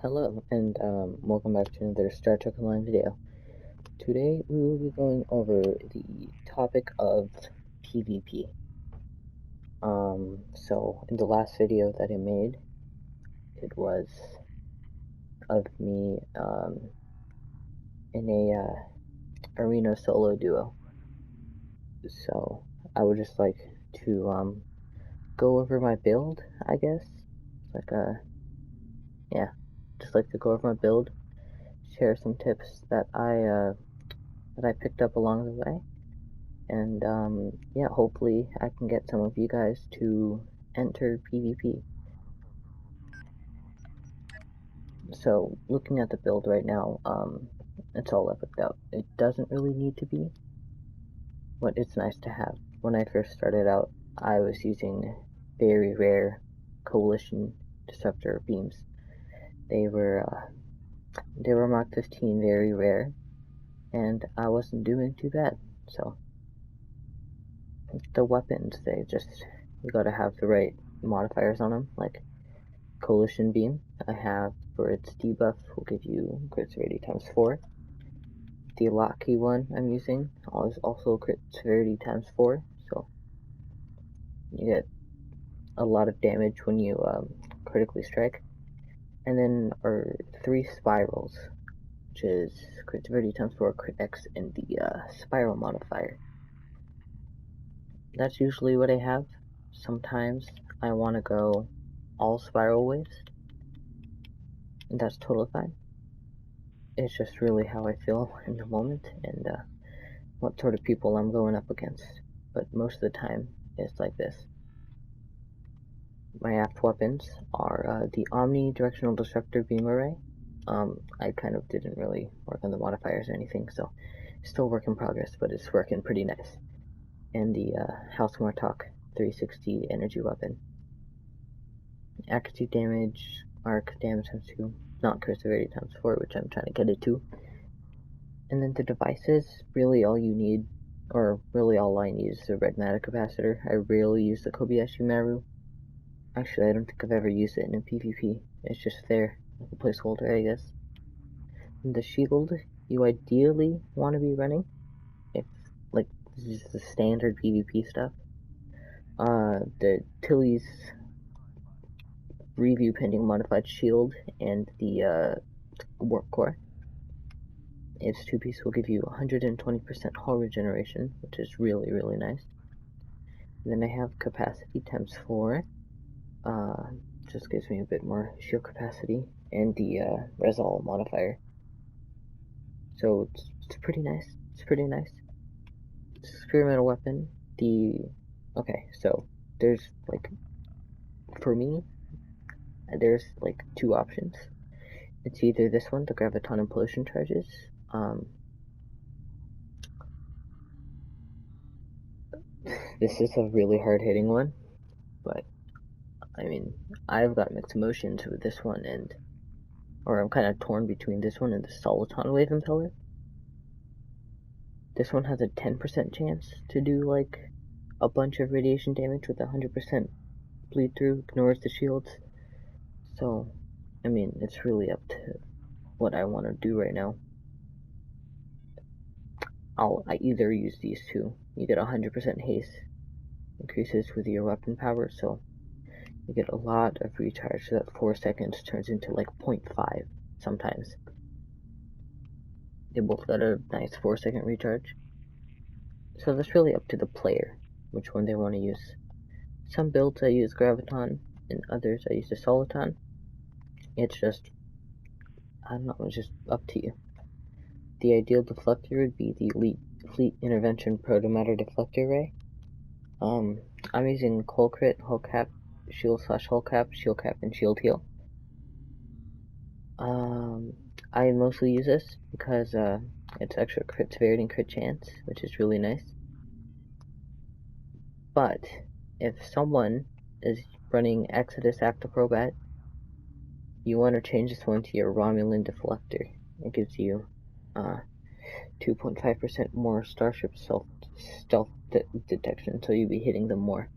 Hello, and welcome back to another Star Trek Online video. Today we will be going over the topic of PvP. So in the last video that I made, it was of me in a arena solo duo. So I would just like to go over my build, I guess. Just like to go over my build, share some tips that I picked up along the way. And yeah, hopefully I can get some of you guys to enter PvP. So looking at the build right now, it's all epicked out. It doesn't really need to be, but it's nice to have. When I first started out, I was using very rare coalition disruptor beams. They were Mark 15, very rare, and I wasn't doing too bad. So the weapons, you gotta have the right modifiers on them, like Coalition Beam. I have, for its debuff, will give you crit severity times 4. The Locky one I'm using is also crit severity times 4, so you get a lot of damage when you critically strike. And then our 3 spirals, which is crit severity times 4, crit X, and the spiral modifier. That's usually what I have. Sometimes I want to go all spiral waves, and that's totally fine. It's just really how I feel in the moment and what sort of people I'm going up against. But most of the time, it's like this. My aft weapons are the Omni-Directional Disruptor Beam Array. I kind of didn't really work on the modifiers or anything, so still work in progress, but it's working pretty nice. And the House Martok 360 energy weapon. Accuracy damage, arc damage times 2, not crit severity times 4, which I'm trying to get it to. And then the devices, really all you need, or really all I need, is the red matter capacitor. I rarely use the Kobayashi Maru. Actually, I don't think I've ever used it in a PvP. It's just there, like a placeholder, I guess. And the shield, you ideally want to be running, if, like, this is the standard PvP stuff. The Tilly's Review Pending Modified Shield and the Warp Core. Its 2-piece will give you 120% hull regeneration, which is really, really nice. And then I have capacity times 4. Just gives me a bit more shield capacity, and the Resol modifier. So it's pretty nice. It's pretty nice. It's an experimental weapon. Okay, so there's like, for me, there's like 2 options. It's either this one, the Graviton Implosion Charges. This is a really hard-hitting one, but I mean, I've got mixed emotions with this one, or I'm kind of torn between this one and the Soliton Wave Impeller. This one has a 10% chance to do like a bunch of radiation damage with 100% bleed through, ignores the shields. So, I mean, it's really up to what I want to do right now. I either use these two. You get 100% haste, increases with your weapon power, so you get a lot of recharge, so that 4 seconds turns into like 0.5 sometimes. They both got a nice 4-second recharge. So that's really up to the player, which one they want to use. Some builds I use Graviton, and others I use the Soliton. It's just, I don't know, it's just up to you. The ideal deflector would be the Elite Fleet Intervention Protomatter Deflector Ray. I'm using Hull Crit, Hull Cap, Shield/Hull Cap, Shield Cap, and Shield Heal. I mostly use this because it's extra crit severity and crit chance, which is really nice. But if someone is running Exodus Actacrobat, you want to change this one to your Romulan Deflector. It gives you 2.5% more Starship stealth detection, so you'll be hitting them more.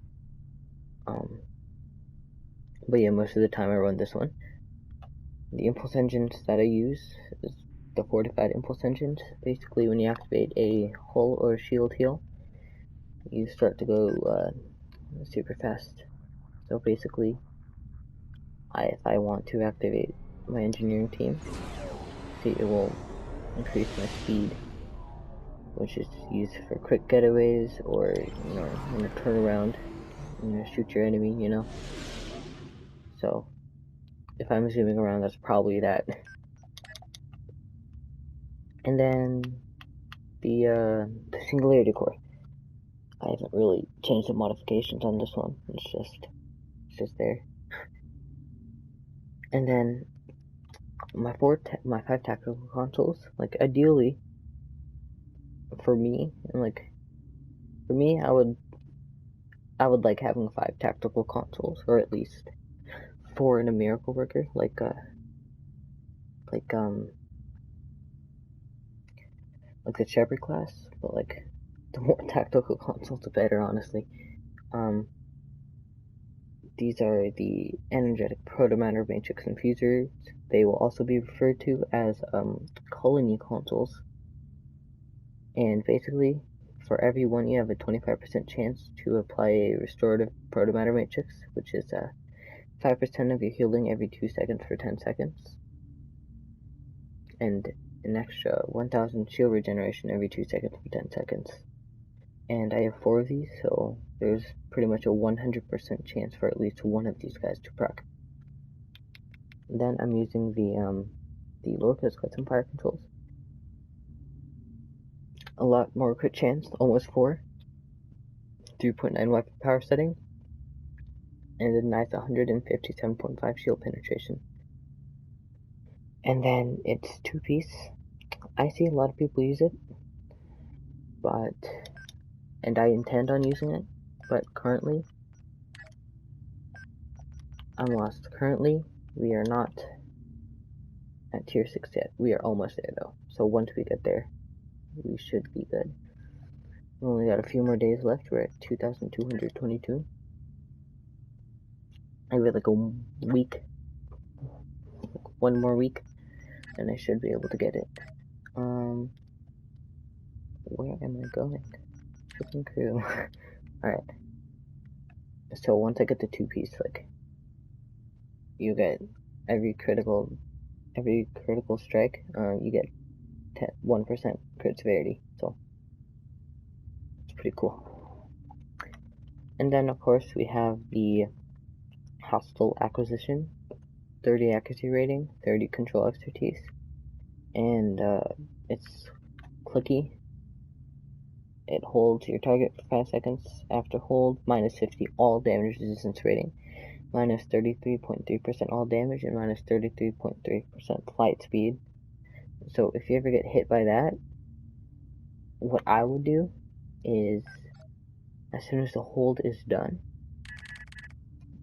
But yeah, most of the time I run this one. The impulse engines that I use is the fortified impulse engines. Basically, when you activate a hull or a shield heal, you start to go super fast. So basically, if I want to activate my engineering team, see, it will increase my speed, which is used for quick getaways or, you know, in a turnaround, you know, shoot your enemy, you know. So if I'm zooming around, that's probably that. And then the singularity core. I haven't really changed the modifications on this one. It's just there. And then my 5 tactical consoles. Like ideally, for me, I would like having 5 tactical consoles, or at least 4 in a miracle worker, like the shepherd class. But like, the more tactical consoles, the better, honestly. These are the energetic protomatter matrix infusers. They will also be referred to as colony consoles. And basically, for every one, you have a 25% chance to apply a restorative protomatter matrix, which is 5% of your healing every 2 seconds for 10 seconds, and an extra 1000 shield regeneration every 2 seconds for 10 seconds. And I have 4 of these, so there's pretty much a 100% chance for at least one of these guys to proc. Then I'm using the Lorca's custom fire controls. A lot more crit chance, almost 4. 3.9 weapon power setting, and a nice 157.5 shield penetration. And then it's 2-piece. I see a lot of people use it, and I intend on using it, but currently, I'm lost. Currently, we are not at tier 6 yet. We are almost there though, so once we get there, we should be good. We only got a few more days left. We're at 2,222. I have like a week, one more week, and I should be able to get it. Where am I going? Freaking crew. Alright. So once I get the 2-piece, like, you get every critical strike, you get 1% crit severity, so it's pretty cool. And then of course we have the hostile acquisition, 30 accuracy rating, 30 control expertise, and it's clicky. It holds your target for 5 seconds. After hold, minus 50 all damage resistance rating, minus 33.3% all damage, and minus 33.3% flight speed. So if you ever get hit by that, what I would do is, as soon as the hold is done,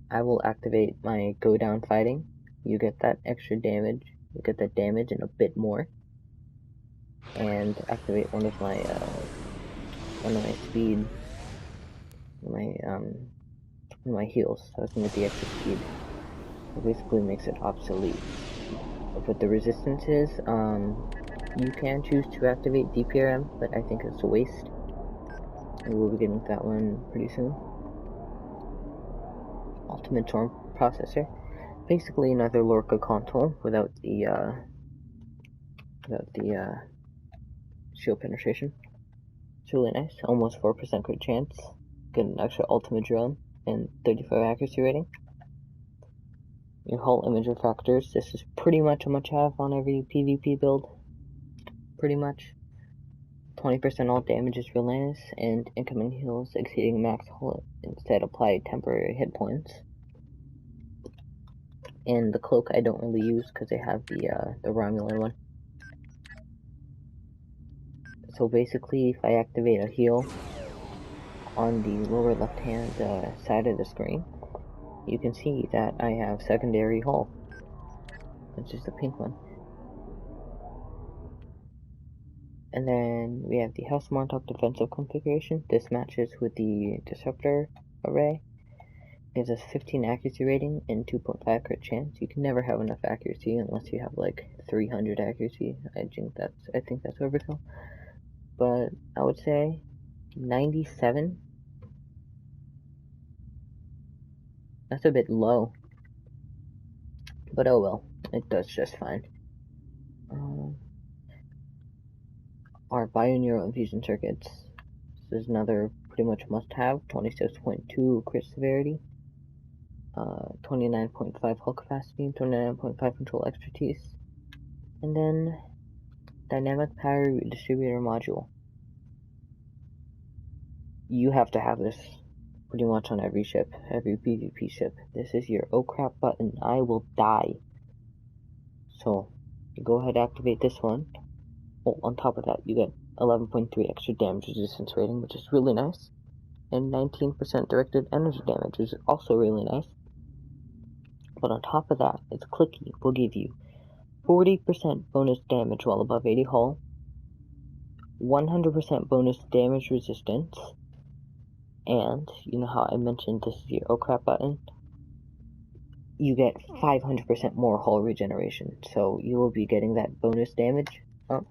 I will activate my go down fighting. You get that extra damage, you get that damage and a bit more, and activate one of my speed, my heals, so I can get the extra speed. It basically makes it obsolete. But the resistance is, you can choose to activate DPRM, but I think it's a waste. And we'll be getting that one pretty soon. Ultimate Storm Processor. Basically another Lorca console without the shield penetration. It's really nice. Almost 4% crit chance. Get an extra ultimate drone and 35 accuracy rating. Your hull image refractors. This is pretty much a must-have on every PvP build. Pretty much. 20% all damage is real nice, and incoming heals exceeding max hull instead apply temporary hit points. And the cloak I don't really use because I have the Romulan one. So basically, if I activate a heal on the lower left hand side of the screen, you can see that I have secondary hull, which is the pink one. And then we have the House Montauk defensive configuration. This matches with the Disruptor array. gives us 15 accuracy rating and 2.5 crit chance. You can never have enough accuracy unless you have like 300 accuracy. I think that's overkill. But I would say 97. That's a bit low. But oh well, it does just fine. Our bioneural infusion circuits. This is another pretty much must-have. 26.2 crit severity, 29.5 hull capacity, 29.5 control expertise, and then dynamic power redistributor module. You have to have this pretty much on every ship, every PvP ship. This is your oh crap button. I will die. So you go ahead and activate this one. Oh, on top of that, you get 11.3 extra damage resistance rating, which is really nice, and 19% directed energy damage, which is also really nice. But on top of that, its clicky will give you 40% bonus damage while above 80 hull, 100% bonus damage resistance, and you know how I mentioned this is your oh crap button? You get 500% more hull regeneration, so you will be getting that bonus damage. Oh,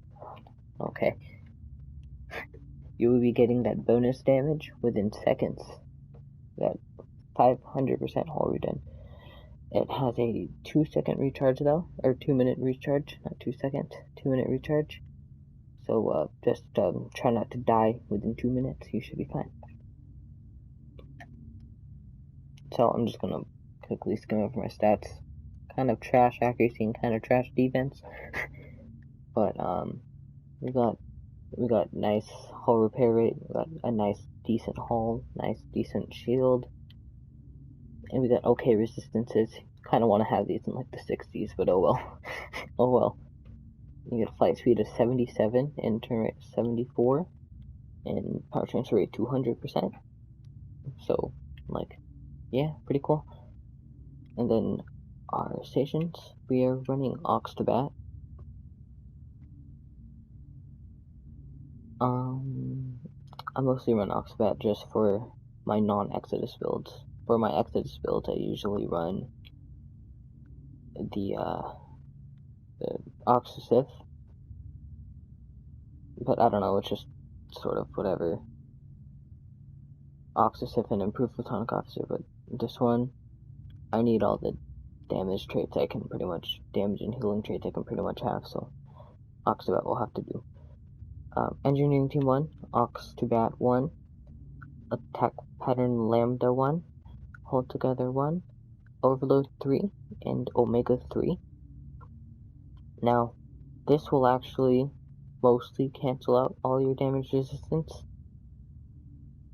okay. You will be getting that bonus damage within seconds. That 500% hull regen. It has a 2-second recharge though, or 2-minute recharge, not 2 seconds, 2-minute recharge. So just try not to die within 2 minutes. You should be fine. So I'm just gonna quickly skim over my stats. Kind of trash accuracy and kind of trash defense. But we got nice hull repair rate. We got a nice decent hull, nice decent shield, and we got okay resistances. Kind of want to have these in like the 60s, but oh well. Oh well. You get a flight speed of 77 and turn rate of 74, and power transfer rate 200%. So like, yeah, pretty cool. And then our stations, we are running Aux to Bat. I mostly run Aux to Bat just for my non-Exodus builds. For my Exodus builds, I usually run the Aux to Sith. But I don't know, it's just sort of whatever. Aux to Sith and Improved Platonic Officer, but this one, I need all the damage traits I can pretty much, damage and healing traits I can pretty much have, so Aux to Bat will have to do. Engineering Team 1, Aux to Bat 1, Attack Pattern Lambda 1, Hold Together 1, Overload 3, and Omega 3. Now, this will actually mostly cancel out all your damage resistance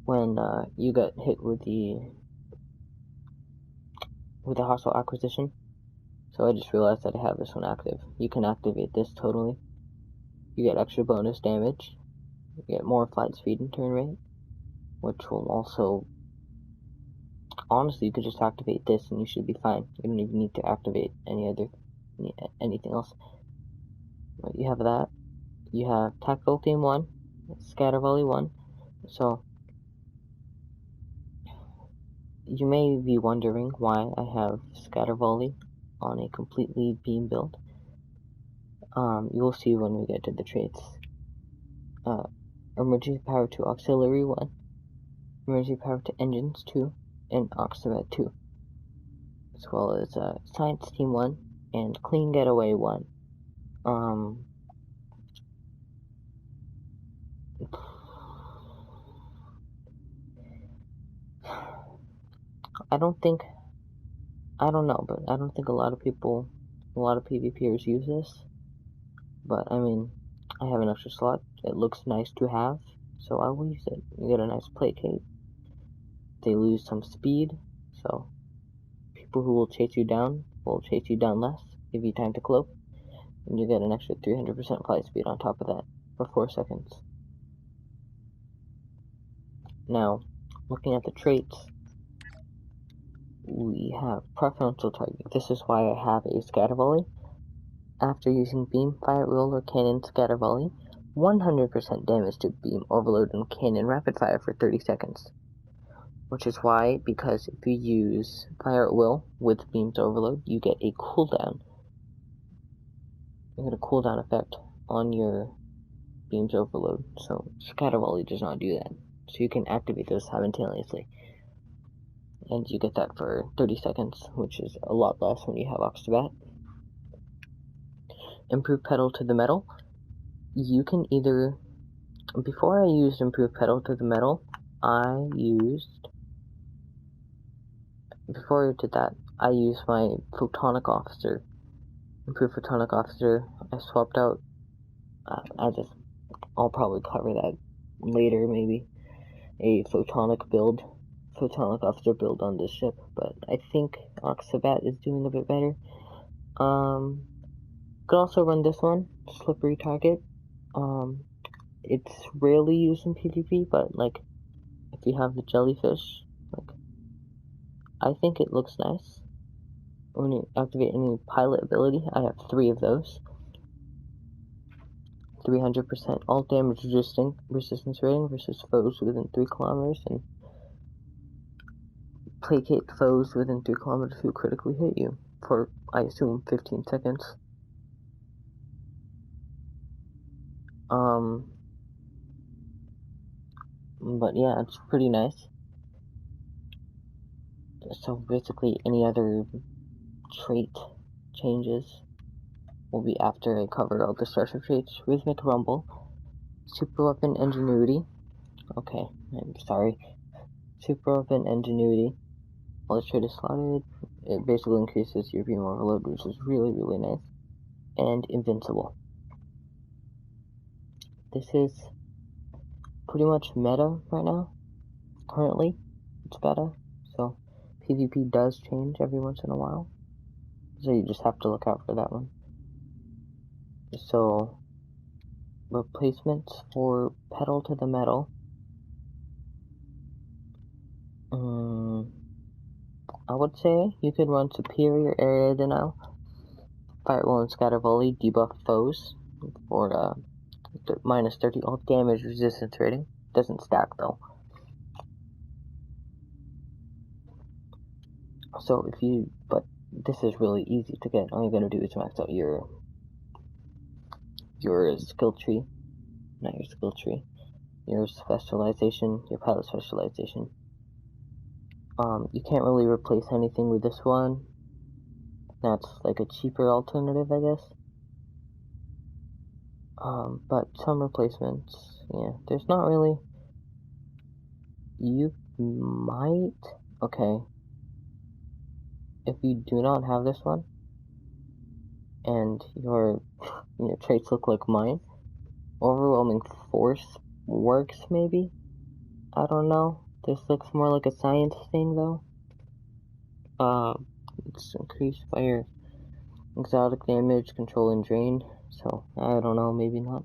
when you get hit with the hostile acquisition. So I just realized that I have this one active. You can activate this totally. You get extra bonus damage. You get more flight speed and turn rate, which will also, honestly, you could just activate this and you should be fine. You don't even need to activate anything else. But you have that. You have Tactical Team 1, Scatter Volley 1. So you may be wondering why I have Scatter Volley on a completely beam build. You'll see when we get to the traits. Emergency Power to Auxiliary 1, Emergency Power to Engines 2, and Aux to Bat 2. As well as Science Team 1 and Clean Getaway 1. I don't think a lot of PvPers use this. But I mean, I have an extra slot. It looks nice to have, so I will use it. You get a nice placate. They lose some speed, so people who will chase you down will chase you down less, give you time to cloak, and you get an extra 300% flight speed on top of that for 4 seconds. Now, looking at the traits, we have preferential target. This is why I have a Scatter Volley. After using Beam, Fire, Roller, Cannon, Scatter Volley, 100% damage to Beam, Overload, and Cannon Rapid Fire for 30 seconds. which is why, because if you use Fire at Will with Beams Overload, you get a cooldown. You get a cooldown effect on your Beams Overload, so Scatter Volley does not do that. So you can activate those simultaneously. And you get that for 30 seconds, which is a lot less when you have Oxtabat. Improve Pedal to the Metal. You can either... Before I used Improve Pedal to the Metal, before I did that, I used my Photonic Officer. Improved Photonic Officer, I swapped out, I'll probably cover that later, maybe, a Photonic Officer build on this ship, but I think Oxabat is doing a bit better. Could also run this one, Slippery Target. It's rarely used in PvP, but, like, if you have the jellyfish, like, I think it looks nice. When you activate any pilot ability, I have 3 of those. 300% all damage resistance rating versus foes within 3 kilometers, and placate foes within 3 kilometers who critically hit you for, I assume, 15 seconds. But yeah, it's pretty nice. So basically, any other trait changes will be after I cover all the starship traits. Rhythmic Rumble, Super Weapon Ingenuity. Okay, I'm sorry. Super Weapon Ingenuity. While the trait is slotted, it basically increases your beam overload, which is really, really nice. And Invincible. This is pretty much meta right now. Currently, it's beta, so PvP does change every once in a while. So you just have to look out for that one. So, replacements for Pedal to the Metal. I would say you could run Superior Area Denial, Fire Will and Scatter Volley, debuff foes for minus 30 all damage resistance rating. Doesn't stack though. So but this is really easy to get. All you're gonna do is max out your skill tree, not your skill tree, your specialization, your pilot specialization. You can't really replace anything with this one. That's like a cheaper alternative, I guess. But some replacements, yeah, there's not really. You might, okay, if you do not have this one, and your traits look like mine, Overwhelming Force works, maybe? I don't know. This looks more like a science thing, though. It's increased by your exotic damage, control, and drain, so I don't know, maybe not.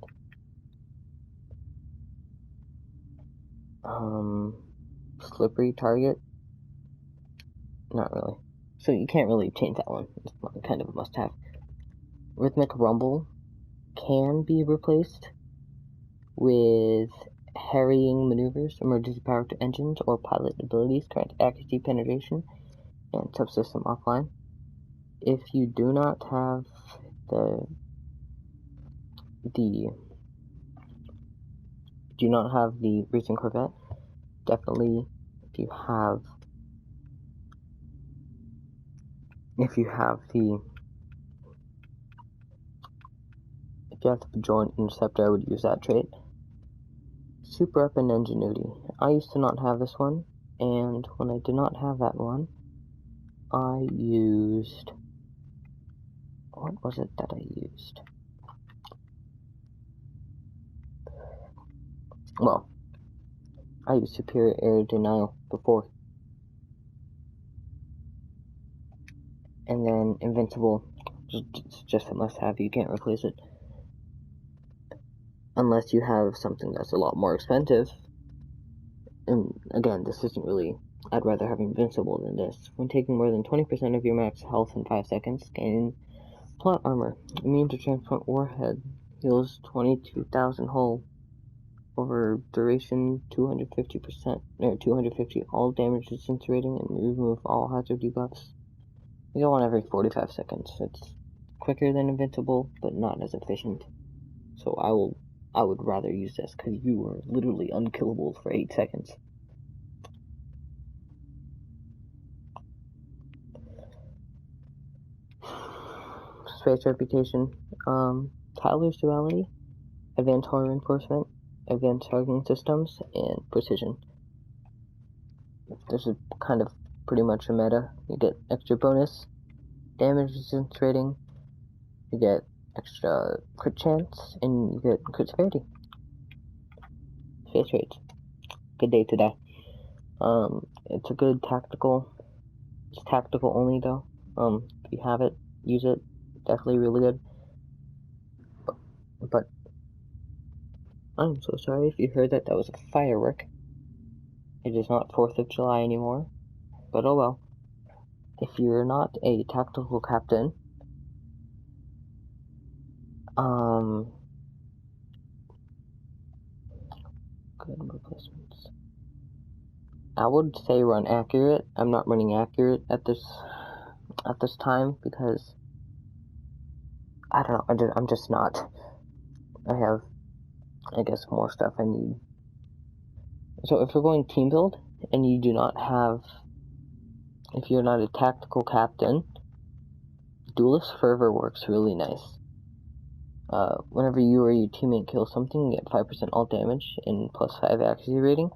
Slippery Target? Not really. So you can't really change that one. It's kind of a must-have. Rhythmic Rumble can be replaced with harrying maneuvers, emergency power to engines, or pilot abilities, grant accuracy, penetration, and subsystem offline. If you do not have the recent Corvette, definitely if you have the Joint Interceptor, I would use that trait. Super Weapon Ingenuity. I used to not have this one, and when I did not have that one, I used... What was it that I used? Well, I used Superior Air Denial before. And then Invincible, just a must-have. You can't replace it. Unless you have something that's a lot more expensive. And again, this isn't really... I'd rather have Invincible than this. When taking more than 20% of your max health in 5 seconds, gain plot armor. Immune to transport warhead. Heals 22,000 hull. over duration 250%, or 250 all damage resistance rating, and remove all hazard debuffs. You go on every 45 seconds. It's quicker than Invincible, but not as efficient. So I would rather use this, because you are literally unkillable for 8 seconds. Space Reputation, Tyler's Duality, Advanced Horror Reinforcement, Advanced Targeting Systems, and Precision. This is kind of pretty much a meta. You get extra bonus, damage resistance rating, you get extra crit chance, and you get crit severity. Space Rage. Good day today. It's a good tactical. It's tactical only though. If you have it, use it. Definitely really good. But I'm so sorry if you heard that. That was a firework. It is not 4th of July anymore. But oh well. If you're not a tactical captain, good replacements. I would say run accurate. I'm not running accurate at this time because I don't know. I'm just not. I have, I guess, more stuff I need. So if you're going team build and you do not have, if you're not a tactical captain, Duelist Fervor works really nice. Whenever you or your teammate kills something, you get 5% all damage and plus 5 accuracy rating.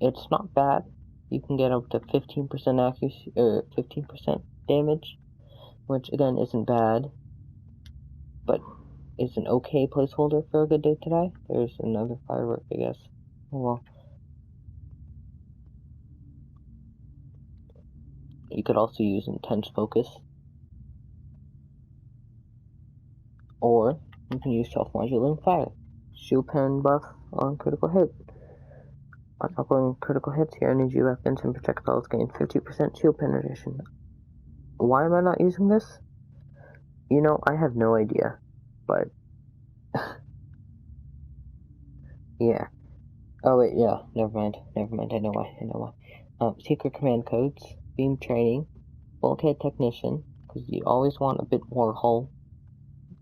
It's not bad. You can get up to 15% accuracy, or 15% damage, which again isn't bad, but it's an okay placeholder for a good day today. There's another firework, I guess. Oh well. You could also use Intense Focus, or you can use Self-Modulating Fire. Shield Pen buff on critical hit. On outgoing critical hits, your energy weapons and projectiles gain 50% shield penetration. Why am I not using this? You know, I have no idea, but yeah. Oh wait, yeah, never mind, I know why. Secret command codes, beam training, bulkhead technician, because you always want a bit more hull.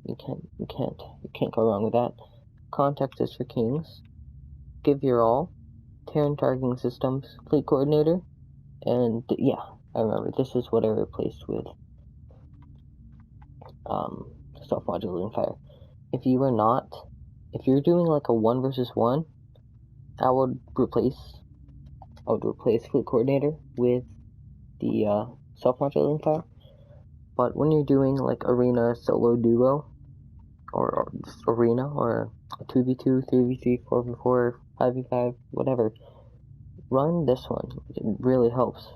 You can't go wrong with that. Context is for kings. Give your all. Terran targeting systems, fleet coordinator, and yeah, I remember this is what I replaced with self-modulating fire. If you're doing like a 1 versus 1, I would replace fleet coordinator with the self-modulating fire. But when you're doing like arena solo duo, or just arena, or a 2v2, 3v3, 4v4, 5v5, whatever, run this one. It really helps.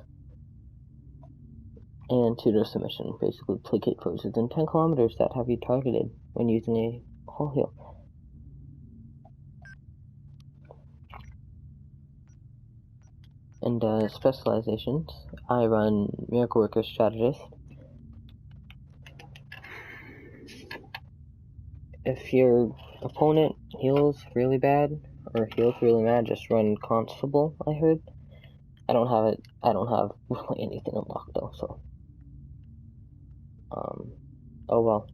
And pseudo submission, basically placate foes within 10 kilometers that have you targeted when using a hull heal. And specializations, I run Miracle Worker Strategist. If your opponent heals really bad or heals really mad, just run Constable, I heard. I don't have really anything unlocked though, so oh well.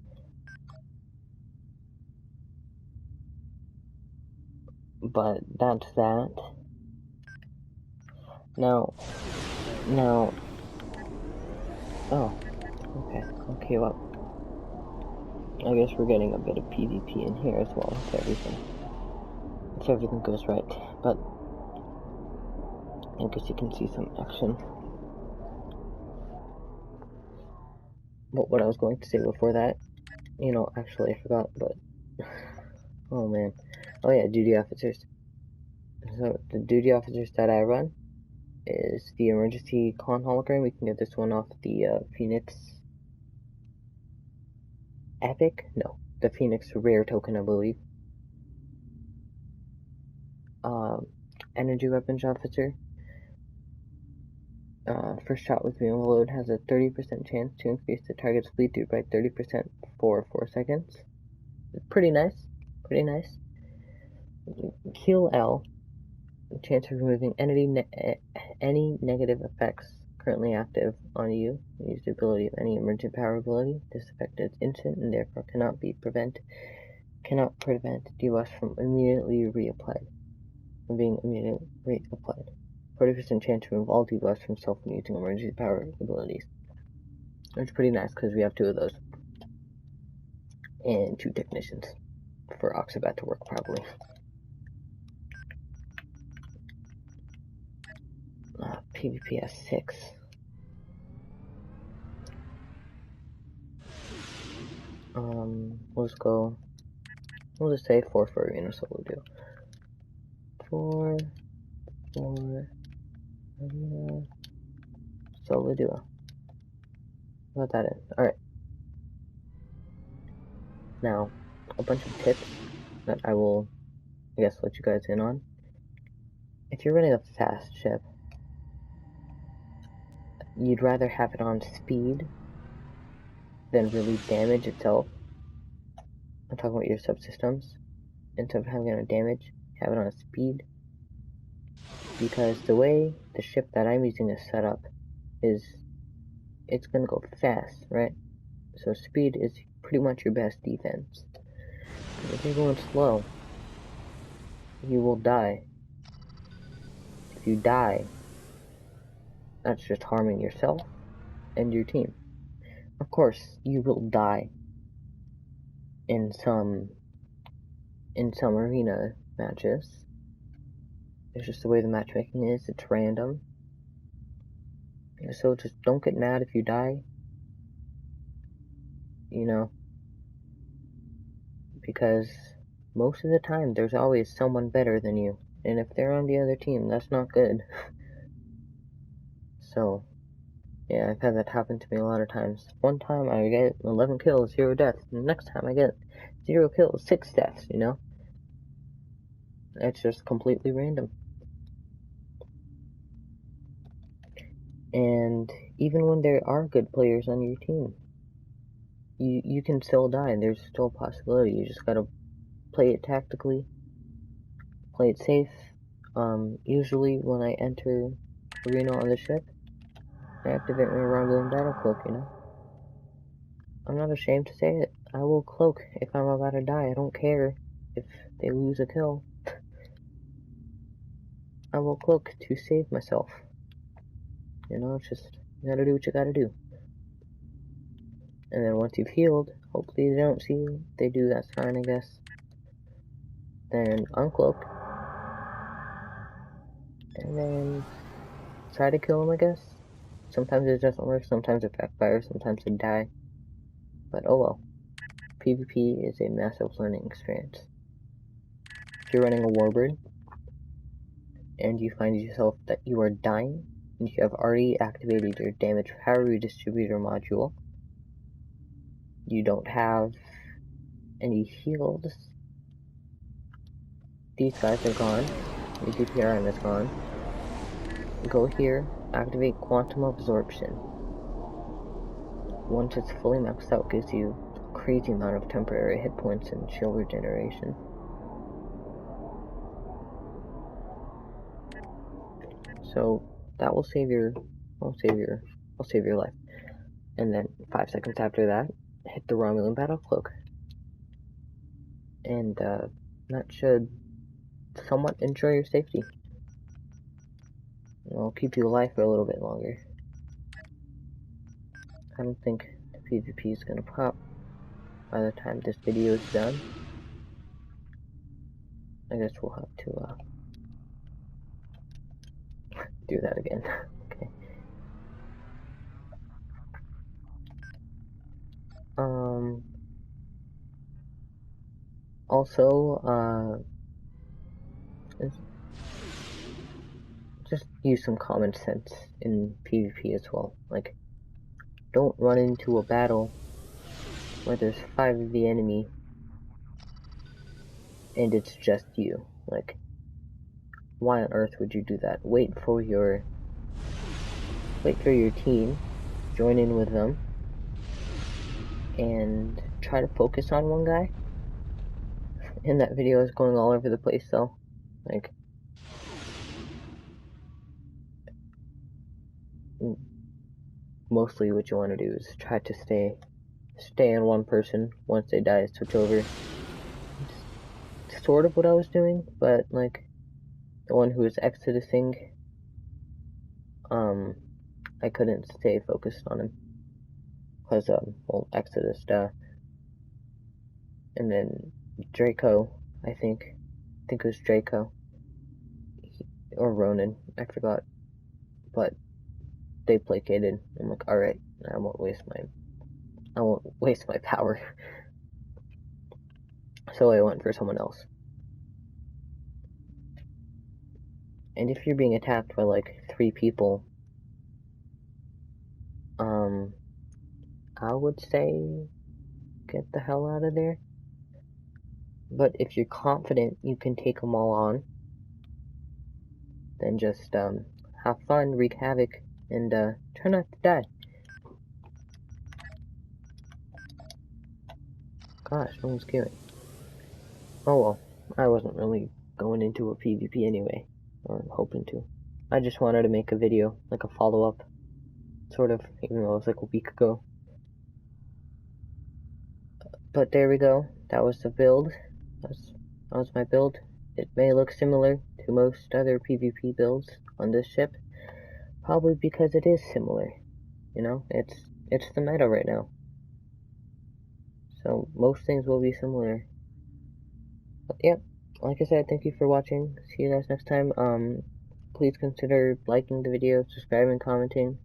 But that's that. Now, oh, okay, well, I guess we're getting a bit of PvP in here as well, if everything goes right, but I guess you can see some action. But what I was going to say before that, actually I forgot, but, oh man, oh yeah, duty officers. So, the duty officers that I run is the emergency con hologram. We can get this one off the Phoenix Epic? No, the Phoenix Rare token, I believe. Energy Weapons Officer. First shot with beam overload has a 30% chance to increase the target's bleed through by 30% for 4 seconds. Pretty nice. pretty nice. Heal L, chance of removing any negative effects currently active on you. Use the ability of any emergent power ability. This effect is instant and therefore cannot prevent debuffs from immediately reapplied. 40% chance to remove all debuffs from self when using emergency power abilities. It's pretty nice because we have 2 of those. And 2 technicians for Oxabat to work properly. PvP has 6. We'll just say 4 for arena solo duo. 4 for arena solo duo. Got that in. Alright. Now, a bunch of tips that I will, I guess, let you guys in on. If you're running a fast ship, you'd rather have it on speed than really damage itself. I'm talking about your subsystems. Instead of having it on damage, have it on speed. Because the way the ship that I'm using is set up is, it's gonna go fast, right? So speed is pretty much your best defense. If you're going slow, you will die. If you die, that's just harming yourself and your team. Of course, you will die in some arena matches. It's just the way the matchmaking is, it's random. So just don't get mad if you die. You know, because most of the time there's always someone better than you, and if they're on the other team, that's not good. So yeah, I've had that happen to me a lot of times. One time I get 11 kills, 0 deaths, and the next time I get 0 kills, 6 deaths, you know? It's just completely random. And even when there are good players on your team, you can still die, and there's still a possibility. You just gotta play it tactically, play it safe. Usually when I enter arena on the ship, I activate my Romulan battle cloak, you know? I'm not ashamed to say it. I will cloak if I'm about to die. I don't care if they lose a kill. I will cloak to save myself. You know, it's just, you gotta do what you gotta do. And then once you've healed, hopefully they don't see you. They do, that's fine, I guess. Then uncloak. And then try to kill them, I guess. Sometimes it doesn't work, sometimes it backfires, sometimes they die. But oh well. PvP is a massive learning experience. If you're running a warbird, and you find yourself that you are dying, and you have already activated your damage power redistributor module, you don't have any heals, these guys are gone, your DPRM is gone, go here, activate quantum absorption. Once it's fully maxed out, gives you a crazy amount of temporary hit points and shield regeneration. So that will save your life. And then 5 seconds after that, hit the Romulan battle cloak. And that should somewhat ensure your safety. It'll keep you alive for a little bit longer. I don't think the PvP is gonna pop by the time this video is done. I guess we'll have to do that again. Okay. Also, just use some common sense in PvP as well. Like, don't run into a battle where there's 5 of the enemy and it's just you. Like, why on earth would you do that? Wait for your team, join in with them, and try to focus on one guy, And that video is going all over the place though. Like, mostly what you want to do is try to stay on one person. Once they die, switch over. It's sort of what I was doing, but like the one who was exodusing, I couldn't stay focused on him because well, Exodus, and then Draco, I think it was Draco or Ronan, I forgot, but they placated. I'm like, all right, I won't waste my power. So I went for someone else. And if you're being attacked by like 3 people, I would say get the hell out of there. But if you're confident you can take them all on, then just have fun, wreak havoc, and try not to die. Gosh, no one's queuing. Oh well, I wasn't really going into a PvP anyway, or hoping to. I just wanted to make a video, like a follow-up, sort of, even though it was like a week ago. But there we go, that was the build. That was my build. It may look similar to most other PvP builds on this ship, probably because it is similar. You know, it's the meta right now. So most things will be similar. But yeah, like I said, thank you for watching. See you guys next time. Please consider liking the video, subscribing, commenting.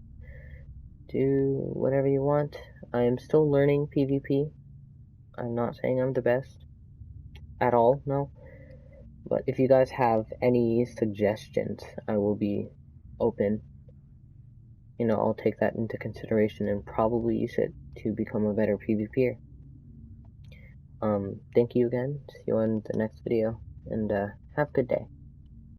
Do whatever you want. I am still learning PvP. I'm not saying I'm the best at all, no. But if you guys have any suggestions, I will be open. You know, I'll take that into consideration and probably use it to become a better PvPer. Thank you again. See you on the next video, and have a good day.